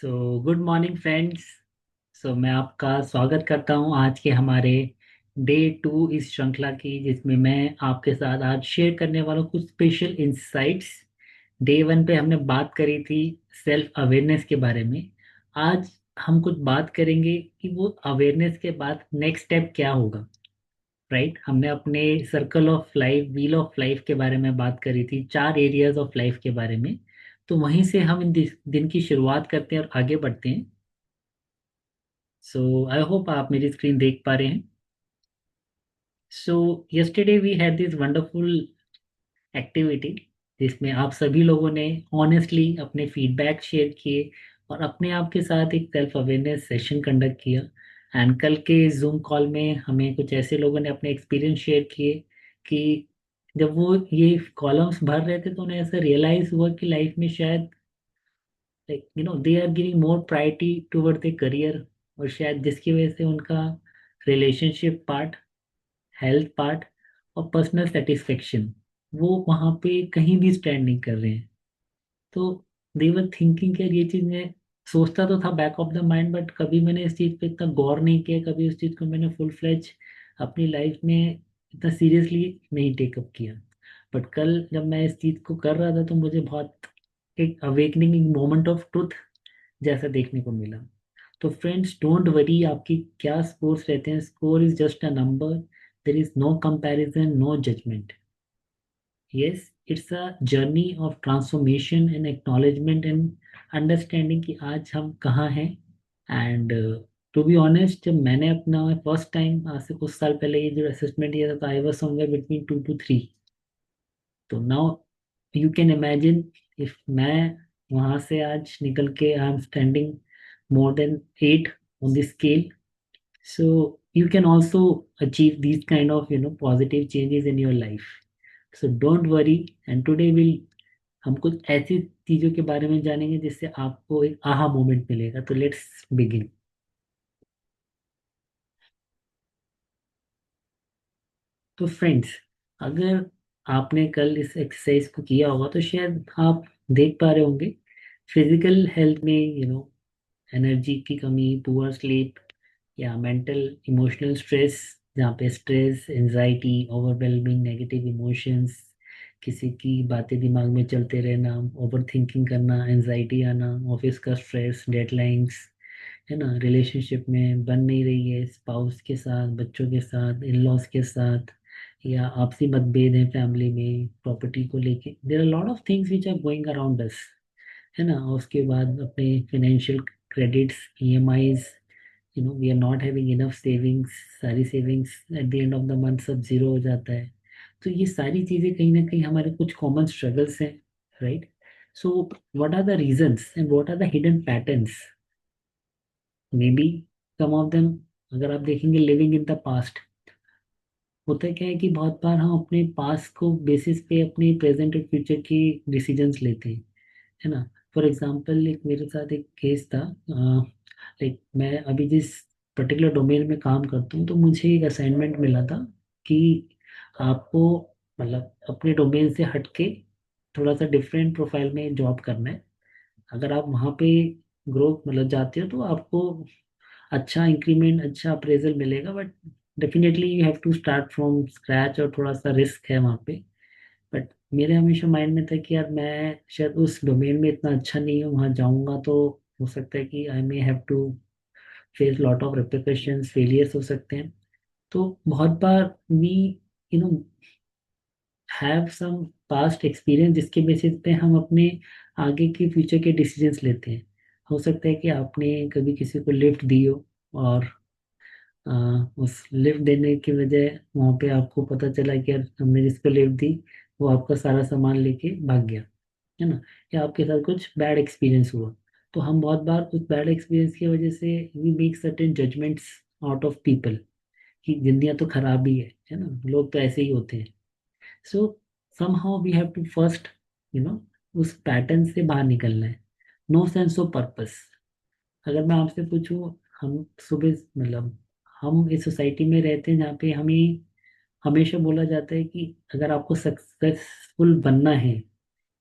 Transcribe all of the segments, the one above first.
Good morning friends. मैं आपका स्वागत करता हूं आज के हमारे डे 2 इस श्रृंखला की, जिसमें मैं आपके साथ आज शेयर करने वाला हूं कुछ स्पेशल इंसाइट्स। डे 1 पे हमने बात करी थी सेल्फ अवेयरनेस के बारे में। आज हम कुछ बात करेंगे कि वो अवेयरनेस के बाद नेक्स्ट स्टेप क्या होगा। राइट, हमने अपने circle of life, wheel of life के बारे में बात करी थी, 4 एरियाज ऑफ लाइफ के बारे में। तो वहीं से हम दिन की शुरुआत करते हैं और आगे बढ़ते हैं। आई होप आप मेरी स्क्रीन देख पा रहे हैं। Yesterday we had this wonderful activity, जिसमें आप सभी लोगों ने ऑनेस्टली अपने फीडबैक शेयर किए और अपने आप के साथ एक सेल्फ अवेयरनेस सेशन कंडक्ट किया। एंड कल के जूम कॉल में हमें कुछ ऐसे लोगों ने अपने एक्सपीरियंस शेयर किए कि जब वो ये कॉलम्स भर रहे थे तो उन्हें ऐसा रियलाइज हुआ कि लाइफ में शायद they are giving more priority toward the career, और शायद जिसकी वजह से उनका रिलेशनशिप पार्ट, हेल्थ पार्ट और पर्सनल सेटिस्फेक्शन, वो वहाँ पे कहीं भी स्टैंड नहीं कर रहे हैं। तो दे वर थिंकिंग कि यार ये चीज़ मैं सोचता तो था back of the mind, but कभी मैंने इस चीज़ पे इतना गौर नहीं किया, कभी उस चीज़ को मैंने फुल फ्लेज अपनी लाइफ में इतना सीरियसली नहीं टेकअप किया। बट कल जब मैं इस चीज़ को कर रहा था तो मुझे बहुत एक अवेकनिंग, एक मोमेंट ऑफ ट्रुथ जैसा देखने को मिला। तो फ्रेंड्स, डोंट वरी आपकी क्या स्कोर्स रहते हैं, score is just a number. There is no comparison, no judgment. Yes, it's a journey of transformation and acknowledgement and understanding कि आज हम कहाँ हैं। एंड टू बी ऑनेस्ट, जब मैंने अपना फर्स्ट टाइम आज से कुछ साल पहले ये जो असेसमेंट दिया था, तो I was somewhere between 2 to 3। तो now you can imagine, if मैं वहाँ से आज निकल के I am standing more than 8 on the scale. So you can also achieve these kind of positive changes in your life. So don't worry, and today हम कुछ ऐसी चीजों के बारे में जानेंगे जिससे आपको एक आहा मोमेंट मिलेगा। तो लेट्स बिगिन। तो फ्रेंड्स, अगर आपने कल इस एक्सरसाइज को किया होगा तो शायद आप देख पा रहे होंगे फिजिकल हेल्थ में एनर्जी की कमी, पुअर स्लीप, या मेंटल इमोशनल स्ट्रेस, जहाँ पे stress, anxiety, overwhelming negative emotions, किसी की बातें दिमाग में चलते रहना, ओवर थिंकिंग करना, एंजाइटी आना, ऑफिस का स्ट्रेस, डेडलाइंस, है ना, रिलेशनशिप में बन नहीं रही है स्पाउस के साथ, बच्चों के साथ, इन लॉज के साथ, या आपसी मतभेद हैं फैमिली में प्रॉपर्टी को लेके। There are lot of things which are going around us, है ना। और उसके बाद अपने financial credits, EMIs, we are not having enough savings, सारी savings at the end of the month सब जीरो हो जाता है। तो ये सारी चीज़ें कहीं ना कहीं हमारे कुछ कॉमन स्ट्रगल्स हैं, right. So what are the reasons and what are the hidden patterns, maybe some of them. अगर आप देखेंगे लिविंग इन द पास्ट, होता क्या है कि बहुत बार हम अपने पास्ट को बेसिस पे अपने प्रेजेंट और फ्यूचर की डिसीजंस लेते हैं, है ना। फॉर एग्जाम्पल, एक मेरे साथ एक केस था। लाइक मैं अभी जिस पर्टिकुलर डोमेन में काम करता हूँ, तो मुझे एक असाइनमेंट मिला था कि आपको मतलब अपने डोमेन से हटके थोड़ा सा डिफरेंट प्रोफाइल में जॉब करना है। अगर आप वहाँ पे ग्रोथ मतलब जाते हो तो आपको अच्छा इंक्रीमेंट, अच्छा अप्रेजल मिलेगा, but definitely you have to start from scratch और थोड़ा सा रिस्क है वहाँ पे। बट मेरे हमेशा माइंड में था कि यार मैं शायद उस डोमेन में इतना अच्छा नहीं हूँ, वहाँ जाऊँगा तो हो सकता है कि I may have to face lot of repercussions, failures हो सकते हैं। तो बहुत बार we you know have some past experience जिसके बेसिस पे हम अपने आगे के फ्यूचर के डिसीजंस लेते हैं। हो सकता है कि आपने कभी किसी को लिफ्ट दी हो, और अ, उस लिफ्ट देने की वजह वहाँ पे आपको पता चला कि यार हमने जिसको लिफ्ट दी वो आपका सारा सामान लेके भाग गया, है ना। या आपके साथ कुछ बैड एक्सपीरियंस हुआ। तो हम बहुत बार उस बैड एक्सपीरियंस की वजह से we make certain judgments out of people कि जिंदगियां तो खराब ही है ना, लोग तो ऐसे ही होते हैं। So somehow we have to first you know उस पैटर्न से बाहर निकलना है। No sense of purpose. अगर मैं आपसे पूछूं, हम सुबह मतलब हम इस सोसाइटी में रहते हैं जहाँ पे हमें हमेशा बोला जाता है कि अगर आपको सक्सेसफुल बनना है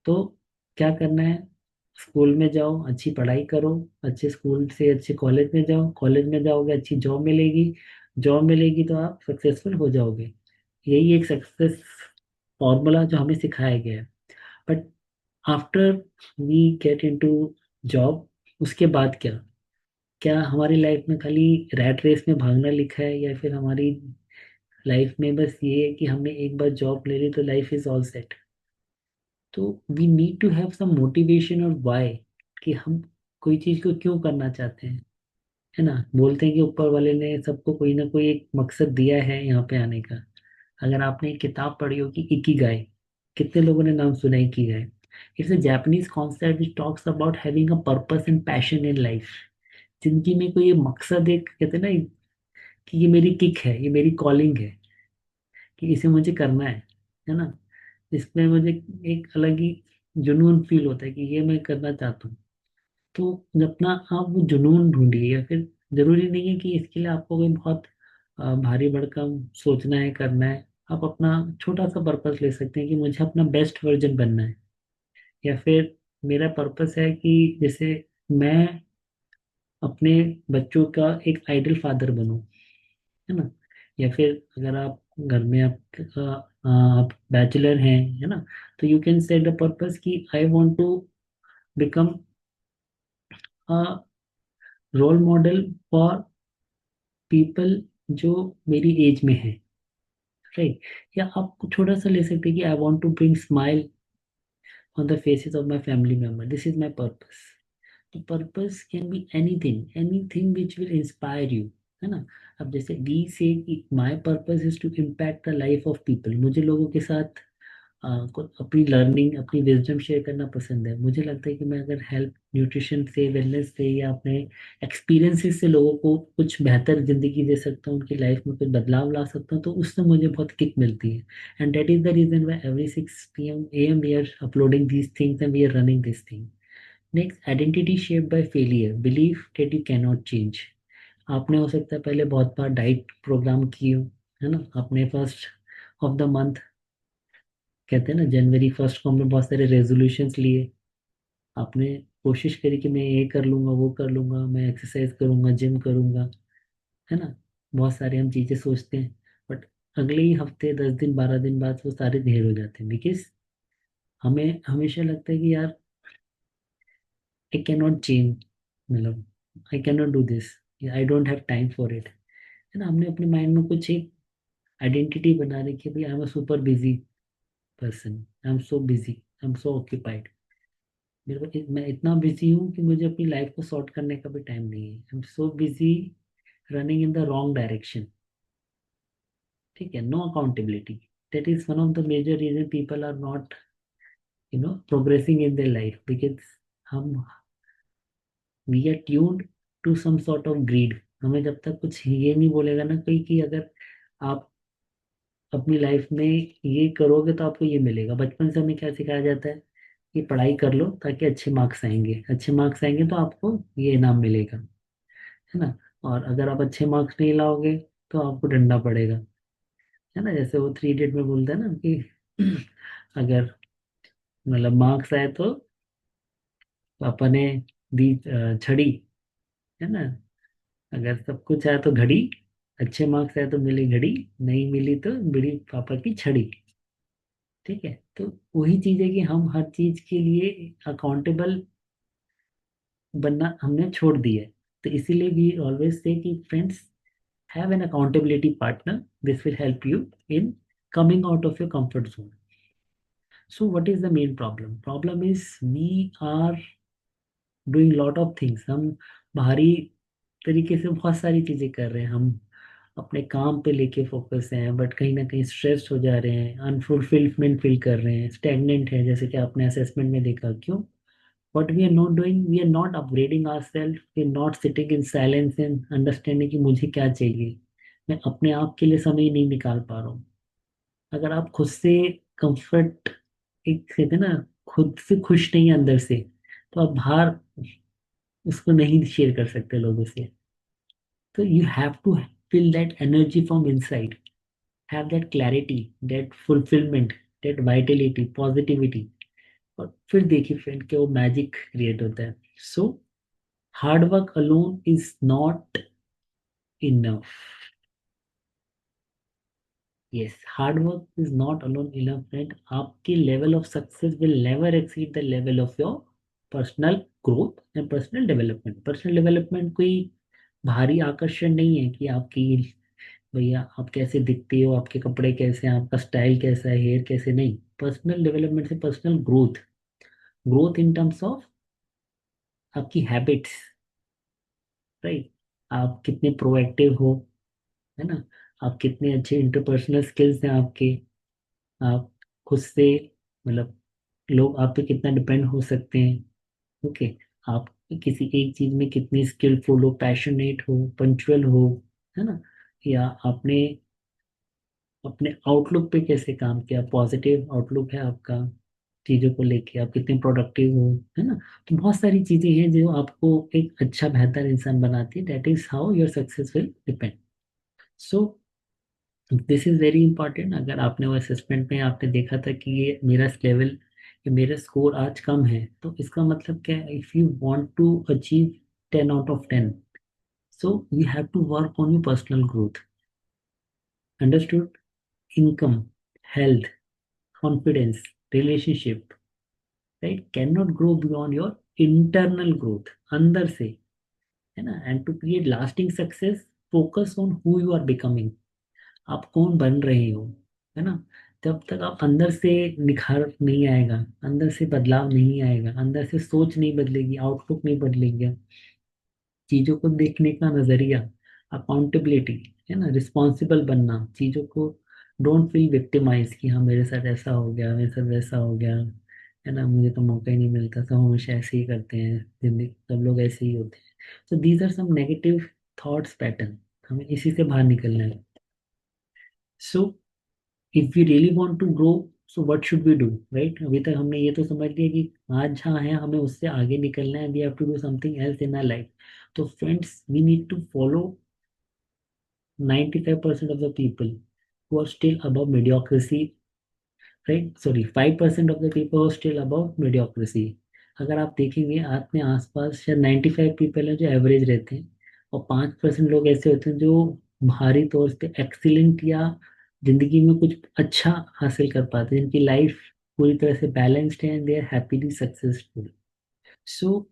तो क्या करना है, स्कूल में जाओ, अच्छी पढ़ाई करो, अच्छे स्कूल से अच्छे कॉलेज में जाओ, कॉलेज में जाओगे अच्छी जॉब मिलेगी, जॉब मिलेगी तो आप सक्सेसफुल हो जाओगे। यही एक सक्सेस फॉर्मूला जो हमें सिखाया गया है। But after we get into job, उसके बाद क्या? क्या हमारी लाइफ में खाली रैट रेस में भागना लिखा है, या फिर हमारी लाइफ में बस ये है कि हमने एक बार जॉब ले ली तो लाइफ इज ऑल सेट? तो we need to have some motivation और वाई, कि हम कोई चीज़ को क्यों करना चाहते हैं। है ना, बोलते हैं कि ऊपर वाले ने सबको कोई ना कोई एक मकसद दिया है यहाँ पे आने का। अगर आपने एक किताब पढ़ी हो कि इकिगाई, कितने लोगों ने नाम सुना है Ikigai? It's a Japanese concept which talks about having a purpose and passion in life. जिंदगी में कोई मकसद, एक कहते हैं ना कि ये मेरी किक है, ये मेरी कॉलिंग है, कि इसे मुझे करना है ना। इसमें मुझे एक अलग ही जुनून फील होता है कि ये मैं करना चाहता हूँ। तो अपना आप वो जुनून ढूंढिए, या फिर जरूरी नहीं है कि इसके लिए आपको कोई बहुत भारी भरकम सोचना है, करना है। आप अपना छोटा सा पर्पस ले सकते हैं कि मुझे अपना बेस्ट वर्जन बनना है, या फिर मेरा पर्पस है कि जैसे मैं अपने बच्चों का एक आइडल फादर बनूं, है ना। या फिर अगर आप घर में आप बैचलर हैं, है ना, तो you can set the purpose कि I want to become a role model for people जो मेरी एज में है, राइट। या आप छोटा सा ले सकते हैं कि I want to bring smile on the faces of my family member, this is my purpose. तो purpose can be anything, anything which will inspire you, है ना। अब जैसे we say my purpose is to impact the life of people, मुझे लोगों के साथ अपनी लर्निंग, अपनी विजडम शेयर करना पसंद है। मुझे लगता है कि मैं अगर हेल्थ, न्यूट्रिशन से, वेलनेस से, या अपने एक्सपीरियंसेस से लोगों को कुछ बेहतर जिंदगी दे सकता हूँ, उनकी लाइफ में कुछ बदलाव ला सकता हूँ, तो उससे मुझे बहुत किक मिलती है। And that is the reason why every 6 p.m. We are uploading these things and we are running this thing. Next, identity shaped by failure, believe that you can not change. आपने हो सकता है पहले बहुत बार diet programme किए हो, है ना, आपने फर्स्ट ऑफ द मंथ, कहते हैं ना, जनवरी फर्स्ट को हमने बहुत सारे रेजोल्यूशंस लिए। आपने कोशिश करी कि मैं ये कर लूंगा, वो कर लूंगा, मैं एक्सरसाइज करूंगा, जिम करूंगा, है ना। बहुत सारे हम चीजें सोचते हैं, बट अगले ही हफ्ते, 10 दिन, 12 दिन बाद वो सारे ढेर हो जाते हैं, बिकॉज हमें हमेशा लगता है कि यार आई कैन नॉट चेंज, मतलब I can not do this, I don't have time for it, है ना। हमने अपने माइंड में कुछ एक आइडेंटिटी बना रखी है, भाई I am a super busy person, I am so busy, I am so occupied. मेरे को मैं इतना बिजी हूँ कि मुझे अपनी लाइफ को सॉर्ट करने का भी टाइम नहीं है। I am so busy running in the wrong direction. ठीक है, no accountability. That is one of the major reason people are not progressing in their life, because हम we are tuned to some sort of greed. हमें जब तक कुछ ये नहीं बोलेगा ना कोई कि अगर आप अपनी लाइफ में ये करोगे तो आपको ये मिलेगा। बचपन से हमें क्या सिखाया जाता है कि पढ़ाई कर लो ताकि अच्छे मार्क्स आएंगे, अच्छे मार्क्स आएंगे तो आपको ये इनाम मिलेगा, है ना। और अगर आप अच्छे मार्क्स नहीं लाओगे तो आपको डंडा पड़ेगा, है ना। जैसे वो 3 इडियट में बोलता है ना कि अगर मतलब मार्क्स आए तो पापा ने दी छड़ी, है ना। अगर सब कुछ आया तो घड़ी, अच्छे मार्क्स आए तो मिली घड़ी, नहीं मिली तो मिली पापा की छड़ी। ठीक है, तो वही चीज है कि हम हर चीज के लिए अकाउंटेबल बनना हमने छोड़ दिया है। तो इसीलिए वी ऑलवेज से कि friends, have an accountability partner, this will help you in coming out of your comfort zone. So what is the main problem? Problem is we are doing lot of things. हम बाहरी तरीके से बहुत सारी चीजें कर रहे हैं, हम अपने काम पे लेके फोकस हैं, बट कहीं ना कहीं स्ट्रेस हो जा रहे हैं, अनफुलफिलमेंट फील कर रहे हैं, स्टेगनेंट है, जैसे कि आपने असेसमेंट में देखा। क्यों? what we are not doing, we are not upgrading ourselves, we are not sitting in silence and understanding कि मुझे क्या चाहिए। मैं अपने आप के लिए समय नहीं निकाल पा रहा हूँ। अगर आप खुद से कंफर्ट, एक कहते हैं ना, खुद से खुश नहीं है अंदर से, तो आप बाहर उसको नहीं शेयर कर सकते लोगों से। तो you have to feel that energy from inside, have that clarity, that fulfillment, that vitality, positivity। और फिर देखिए फ्रेंड कि वो मैजिक क्रिएट होता है. So hard work alone is not enough. Yes, hard work is not alone enough, friend. आपकी level of success will never exceed the level of your personal growth and personal development. Personal development कोई भारी आकर्षण नहीं है कि आपकी भैया आप कैसे दिखते हो, आपके कपड़े कैसे हैं, आपका स्टाइल कैसा है, हेयर कैसे. नहीं, पर्सनल डेवलपमेंट से personal growth. Growth in terms of आपकी हैबिट्स, राइट. आप कितने प्रोएक्टिव हो, है ना. आप कितने अच्छे इंटरपर्सनल स्किल्स हैं आपके. आप खुद से, मतलब लोग आप पे कितना डिपेंड हो सकते हैं. ओके. आप किसी एक चीज में कितनी स्किलफुल हो, पैशनेट हो, पंचुअल हो, है ना. या आपने अपने आउटलुक पे कैसे काम किया, पॉजिटिव आउटलुक है आपका चीजों को लेके, आप कितने प्रोडक्टिव हो, है ना. तो बहुत सारी चीजें हैं जो आपको एक अच्छा बेहतर इंसान बनाती है. That is how your success will depend. So this is very important. अगर आपने वो असेसमेंट में आपने देखा था कि ये मेरा लेवल, ये मेरा स्कोर आज कम है, तो इसका मतलब क्या है. If you want to achieve 10 out of 10, so you have to work on your personal growth. Understood. Income, health, confidence, relationship, right, can not grow beyond your internal growth, अंदर से, है ना. And to create lasting success, focus on who you are becoming. आप कौन बन रहे हो, है ना. जब तक आप अंदर से निखार नहीं आएगा, अंदर से बदलाव नहीं आएगा, अंदर से सोच नहीं बदलेगी, आउटलुक नहीं बदलेगी, चीजों को देखने का नजरिया, अकाउंटेबिलिटी, है ना, रिस्पॉन्सिबल बनना चीजों को. डोंट फील विक्टिमाइज कि हाँ मेरे साथ ऐसा हो गया, मेरे साथ वैसा हो गया, है ना, मुझे तो मौका ही नहीं मिलता, सब हमेशा ऐसे ही करते हैं, जिंदगी सब लोग ऐसे ही होते हैं. So these are some negative thoughts pattern. हमें इसी से बाहर निकलना है. So if we really want to grow, so what should we do, right. अभी तक हमने ये तो समझ लिया कि आज जहाँ है हमें उससे आगे निकलना है. We have to do something else in our life. तो friends, we need to follow 95% of the people who are still above mediocrity, right. Sorry, 5% of the people who still above mediocrity. अगर आप देखेंगे अपने आसपास शायद 95 people हैं जो average रहते हैं, और 5% लोग ऐसे होते हैं जो भारी तौर पे एक्सीलेंट या जिंदगी में कुछ अच्छा हासिल कर पाते हैं, जिनकी लाइफ पूरी तरह से बैलेंस्ड है and they are happily successful. So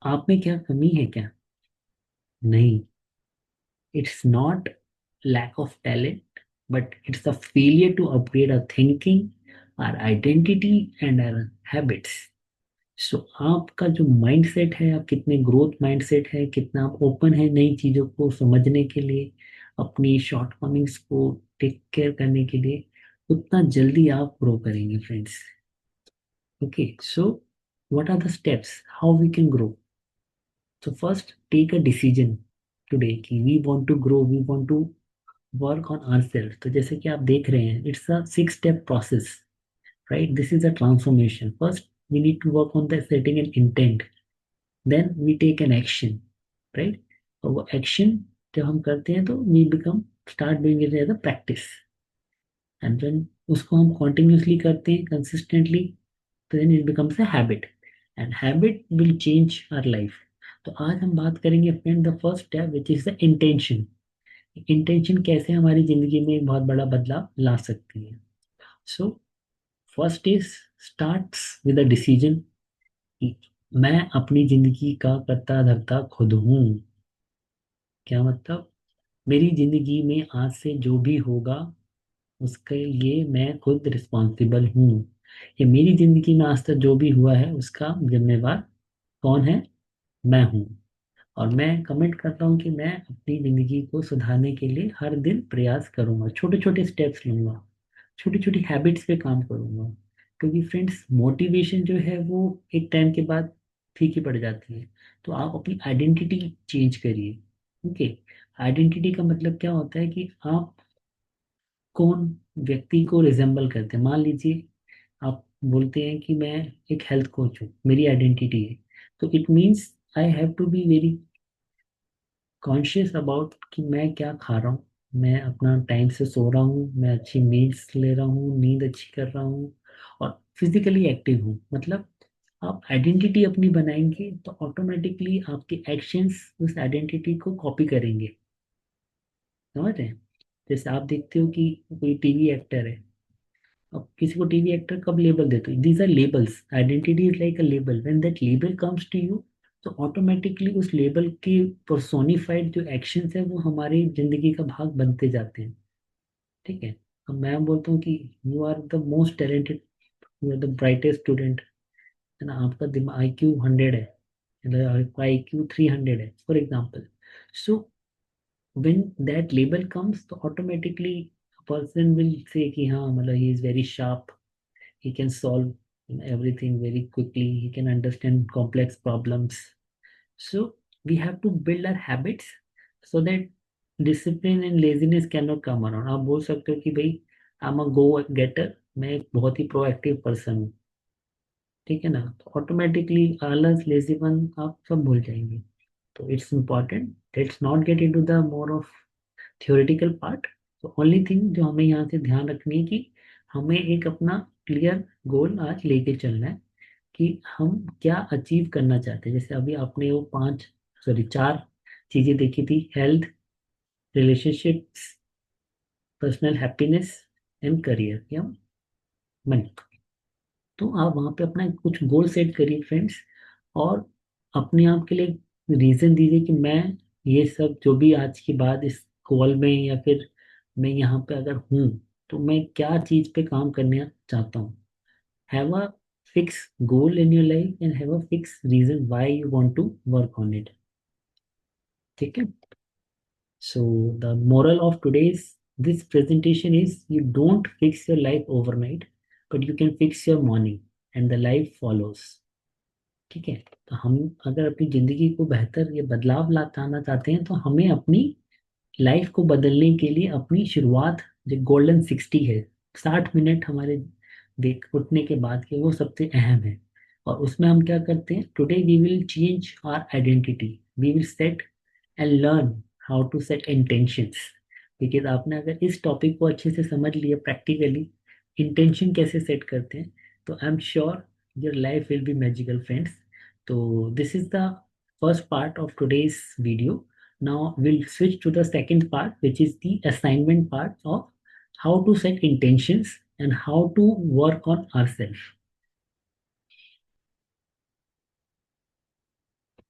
आप में क्या कमी है क्या? नहीं. It's not lack of talent, but it's a failure to upgrade our thinking, our identity, and our habits. सो आपका जो माइंडसेट है, आप कितने ग्रोथ माइंडसेट है, कितना आप ओपन है नई चीज़ों को समझने के लिए, अपनी शॉर्टकमिंग्स को टेक केयर करने के लिए, उतना जल्दी आप ग्रो करेंगे friends. Okay. So what are the steps how we can grow. So first, take a decision today कि we want to grow, we want to work on our self. तो जैसे कि आप देख रहे हैं, it's a 6 step process, right. This is a transformation. First we need to work on the setting an intent, then we take an action, right. और वो action जब हम करते हैं तो we become start doing it as a practice. And then उसको हम continuously करते हैं कंसिस्टेंटली, तो then it becomes a habit, and habit will change our life. तो आज हम बात करेंगे friend the first step which is the intention. Intention कैसे हमारी जिंदगी में एक बहुत बड़ा बदलाव ला सकती है. So first is starts with a decision. मैं अपनी जिंदगी का करता धरता खुद हूँ. क्या मतलब? मेरी जिंदगी में आज से जो भी होगा उसके लिए मैं खुद रिस्पॉन्सिबल हूँ. ये मेरी जिंदगी में आज तक जो भी हुआ है उसका जिम्मेवार कौन है? मैं हूँ. और मैं कमिट करता हूँ कि मैं अपनी ज़िंदगी को सुधारने के लिए हर दिन प्रयास करूँगा, छोटे छोटे स्टेप्स लूँगा, छोटी छोटी हैबिट्स पे काम करूँगा. क्योंकि फ्रेंड्स, मोटिवेशन जो है वो एक टाइम के बाद फीकी पड़ जाती है. तो आप अपनी आइडेंटिटी चेंज करिए. ओके. आइडेंटिटी का मतलब क्या होता है कि आप कौन व्यक्ति को रिजेंबल करते हैं. मान लीजिए आप बोलते हैं कि मैं एक हेल्थ कोच हूँ, मेरी आइडेंटिटी है. तो it means I have to be very conscious about कि मैं क्या खा रहा हूँ, मैं अपना टाइम से सो रहा हूँ, मैं अच्छी मील्स ले रहा हूँ, नींद अच्छी कर रहा हूँ, और फिजिकली एक्टिव हूँ, मतलब आप आइडेंटिटी अपनी बनाएंगे तो ऑटोमेटिकली आपके एक्शंस उस आइडेंटिटी को कॉपी करेंगे। समझ रहे हैं? जैसे आप देखते हो कि कोई टीवी एक्टर है, अब किसी को टीवी एक्टर कब लेबल देते हो? These are labels, identity is like a label, when that label comes to you तो ऑटोमेटिकली उस लेबल के पर्सोनिफाइड जो एक्शंस है वो हमारी जिंदगी का भाग बनते जाते हैं। ठीक है? अब मैं बोलता हूँ कि you are the most talented, you are the brightest student, है ना, आपका दिमाग IQ 100 है, मतलब आपका IQ 300 है for example. So when that label comes तो automatically a person will say कि हाँ मतलब he is very sharp, he can solve everything very quickly, he can understand complex problems. So we have to build our habits so that discipline and laziness cannot come around. आप बोल सकते हो कि भाई I'm a go getter, मैं एक बहुत ही proactive person हूँ, ठीक है ना, तो ऑटोमेटिकली आलस लेजीपन आप सब भूल जाएंगे। तो it's important, let's not get into the more of theoretical part. तो ओनली थिंग जो हमें यहाँ से ध्यान रखनी है कि हमें एक अपना क्लियर गोल आज लेके चलना है कि हम क्या अचीव करना चाहते हैं। जैसे अभी आपने वो पांच, सॉरी, चार चीजें देखी थी: health, relationships, personal happiness and career या मनी। तो आप वहाँ पे अपना कुछ गोल सेट करिए फ्रेंड्स, और अपने आप के लिए रीजन दीजिए कि मैं ये सब जो भी आज की बात इस कॉल में या फिर मैं यहाँ पे अगर हूँ तो मैं क्या चीज़ पे काम करना चाहता हूँ। Have a fix goal in your life and have a fix reason why you want to work on it. ठीक है? So the moral of today's this presentation is you don't fix your life overnight, but you can fix your morning and the life follows. ठीक है? तो हम अगर अपनी जिंदगी को बेहतर या बदलाव लाना चाहते हैं तो हमें अपनी लाइफ को बदलने के लिए अपनी शुरुआत, जो गोल्डन 60 है, 60 मिनट हमारे देख उठने के बाद के, वो सबसे अहम है। और उसमें हम क्या करते हैं? Today we will change our identity, we will set and learn how to set intentions. Because आपने अगर इस टॉपिक को अच्छे से समझ लिया प्रैक्टिकली, इंटेंशन कैसे सेट करते हैं, तो I am sure your life will be magical friends. तो this is the first part of today's video. Now we'll switch to the second part, which is the assignment part of how to set intentions and how to work on ourselves.